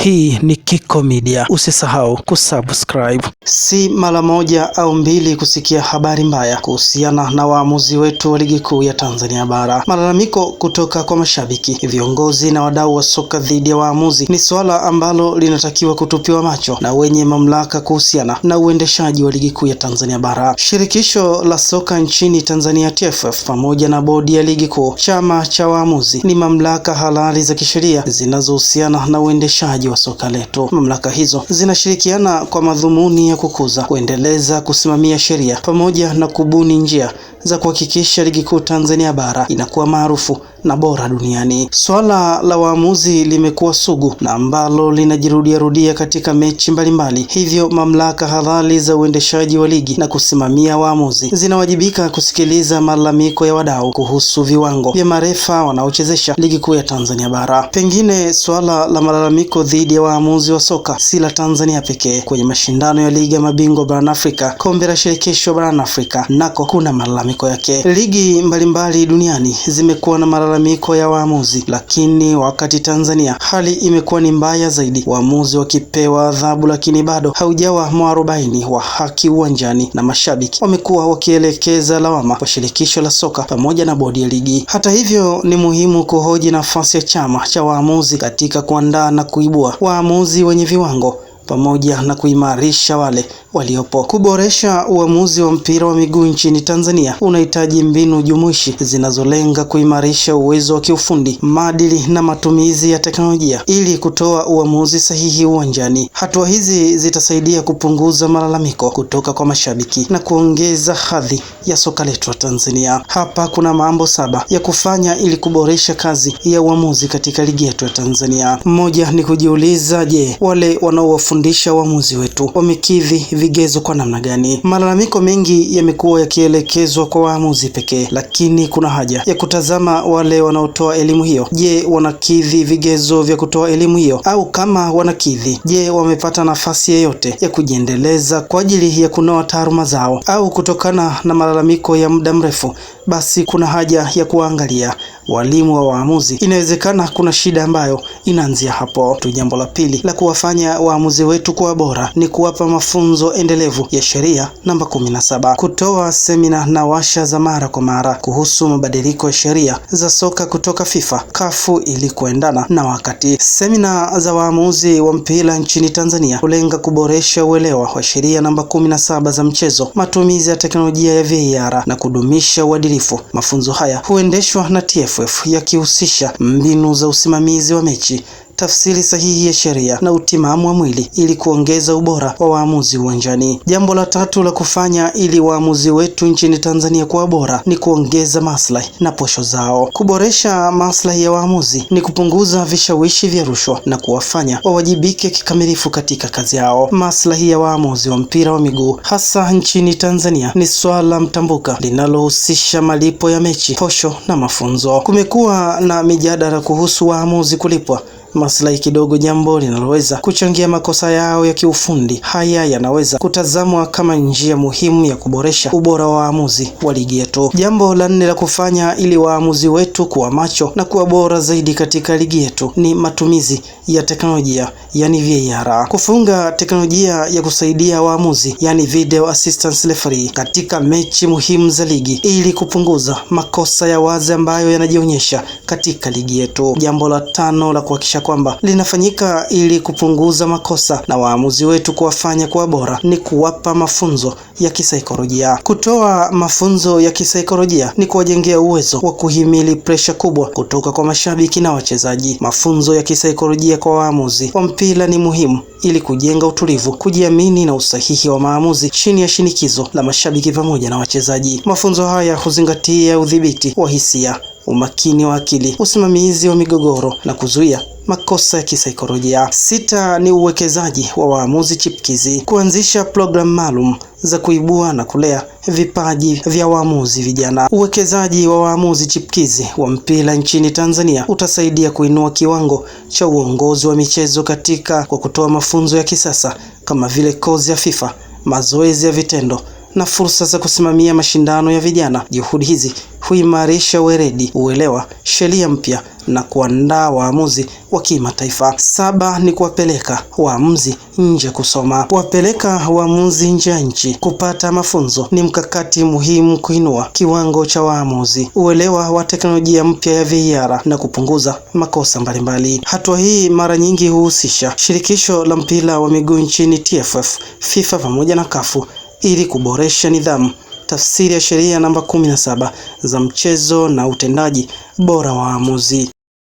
Hii ni Kiko Media. Usisahau kusubscribe. Si mara moja au mbili kusikia habari mbaya kuhusiana na waamuzi wetu wa ligi kuu ya Tanzania bara. Malalamiko kutoka kwa mashabiki, viongozi na wadau wa soka dhidi ya waamuzi ni swala ambalo linatakiwa kutupiwa macho na wenye mamlaka kuhusiana na uendeshaji wa ligi kuu ya Tanzania bara. Shirikisho la soka nchini Tanzania TFF pamoja na bodi ya ligi kuu, chama cha waamuzi ni mamlaka halali za kisheria zinazohusiana na uendeshaji wa soka letu. Mamlaka hizo zinashirikiana kwa madhumuni ya kukuza, kuendeleza, kusimamia sheria pamoja na kubuni njia za kuhakikisha ligi kuu Tanzania bara inakuwa maarufu na bora duniani. Swala la waamuzi limekuwa sugu na ambalo linajirudia katika mechi mbalimbali. Hivyo mamlaka halali za uendeshaji wa ligi na kusimamia waamuzi zinawajibika kusikiliza malalamiko ya wadau kuhusu viwango vya marefa wanaochezesha ligi kuu ya Tanzania bara. Pengine swala la malalamiko dhidi ya waamuzi wa soka si la Tanzania pekee. Kwenye mashindano ya ligi ya mabingwa barani Afrika, kombe la shirikisho barani Afrika, nako kuna malalamiko yake. Ligi mbalimbali duniani zimekuwa na malalamiko ya waamuzi, lakini wakati Tanzania hali imekuwa ni mbaya zaidi. Waamuzi wakipewa adhabu, lakini bado haujawa mwarobaini wa haki uwanjani, na mashabiki wamekuwa wakielekeza lawama kwa shirikisho la soka pamoja na bodi ya ligi. Hata hivyo, ni muhimu kuhoji nafasi ya chama cha waamuzi katika kuandaa na kuibua waamuzi wenye viwango pamoja na kuimarisha wale waliopo. Kuboresha uamuzi wa mpira wa miguu nchini Tanzania unahitaji mbinu jumuishi zinazolenga kuimarisha uwezo wa kiufundi, maadili na matumizi ya teknolojia ili kutoa uamuzi sahihi uwanjani. Hatua hizi zitasaidia kupunguza malalamiko kutoka kwa mashabiki na kuongeza hadhi ya soka letu la Tanzania. Hapa kuna mambo 7 ya kufanya ili kuboresha kazi ya uamuzi katika ligi yetu ya Tanzania. Moja ni kujiuliza, je, wale wanaowafundisha waamuzi wetu wamekidhi vigezo kwa namna gani? Malalamiko mengi yamekuwa yakielekezwa kwa waamuzi pekee, lakini kuna haja ya kutazama wale wanaotoa elimu hiyo. Je, wanakidhi vigezo vya kutoa elimu hiyo? Au kama wanakidhi, je, wamepata nafasi yoyote ya kujiendeleza kwa ajili ya kunoa taaluma zao? Au kutokana na malalamiko ya muda mrefu, basi kuna haja ya kuangalia walimu wa waamuzi. Inawezekana kuna shida ambayo inaanzia hapo tu. Jambo la pili la kuwafanya waamuzi wetu kuwa bora ni kuwapa mafunzo endelevu ya sheria. Namba 17, kutoa semina na washa za mara kwa mara kuhusu mabadiliko ya sheria za soka kutoka FIFA, CAF ili kuendana na wakati. Semina za waamuzi wa mpira nchini Tanzania hulenga kuboresha uelewa wa sheria namba 17 za mchezo, matumizi ya teknolojia ya VAR na kudumisha uadilifu. Mafunzo haya huendeshwa na TFF yakihusisha mbinu za usimamizi wa mechi, tafsiri sahihi ya sheria na utimamu wa mwili ili kuongeza ubora wa waamuzi uwanjani. Jambo la tatu la kufanya ili waamuzi wetu nchini Tanzania kuwa bora ni kuongeza maslahi na posho zao. Kuboresha maslahi ya waamuzi ni kupunguza vishawishi vya rushwa na kuwafanya wawajibike kikamilifu katika kazi yao. Maslahi ya waamuzi wa mpira wa miguu hasa nchini Tanzania ni swala mtambuka linalohusisha malipo ya mechi, posho na mafunzo. Kumekuwa na mijadala kuhusu waamuzi kulipwa maslahi kidogo, jambo linaloweza kuchangia makosa yao ya kiufundi. Haya yanaweza kutazamwa kama njia muhimu ya kuboresha ubora wa waamuzi wa ligi yetu. Jambo la 4 la kufanya ili waamuzi wetu kuwa macho na kuwa bora zaidi katika ligi yetu ni matumizi ya teknolojia, yani VAR. Kufunga teknolojia ya kusaidia waamuzi, yani video assistance referee, katika mechi muhimu za ligi ili kupunguza makosa ya wazi ambayo yanajionyesha katika ligi yetu. Jambo la 5 la kuhakikisha kwamba linafanyika ili kupunguza makosa na waamuzi wetu kuwafanya kuwa bora ni kuwapa mafunzo ya kisaikolojia. Kutoa mafunzo ya kisaikolojia ni kuwajengea uwezo wa kuhimili presha kubwa kutoka kwa mashabiki na wachezaji. Mafunzo ya kisaikolojia kwa waamuzi wa mpira ni muhimu ili kujenga utulivu, kujiamini na usahihi wa maamuzi chini ya shinikizo la mashabiki pamoja na wachezaji. Mafunzo haya huzingatia udhibiti wa hisia, umakini wa akili, usimamizi wa migogoro na kuzuia makosa ya kisaikolojia. 6 ni uwekezaji wa waamuzi chipkizi. Kuanzisha programu maalum za kuibua na kulea vipaji vya waamuzi vijana. Uwekezaji wa waamuzi chipkizi wa mpira nchini Tanzania utasaidia kuinua kiwango cha uongozi wa michezo kwa kutoa mafunzo ya kisasa kama vile kozi ya FIFA, mazoezi ya vitendo na fursa za kusimamia mashindano ya vijana. Juhudi hizi huimarisha weledi, uelewa, sheria mpya na kuandaa waamuzi wa kimataifa. 7 ni kuwapeleka waamuzi nje kusoma. Kuwapeleka waamuzi nje ya nchi kupata mafunzo ni mkakati muhimu kuinua kiwango cha waamuzi, uelewa wa teknolojia mpya ya VAR na kupunguza makosa mbalimbali. Hatua hii mara nyingi huhusisha shirikisho la mpira wa miguu nchini TFF, FIFA pamoja na CAF ili kuboresha nidhamu, tafsiri ya sheria namba 17 za mchezo na utendaji bora wa waamuzi.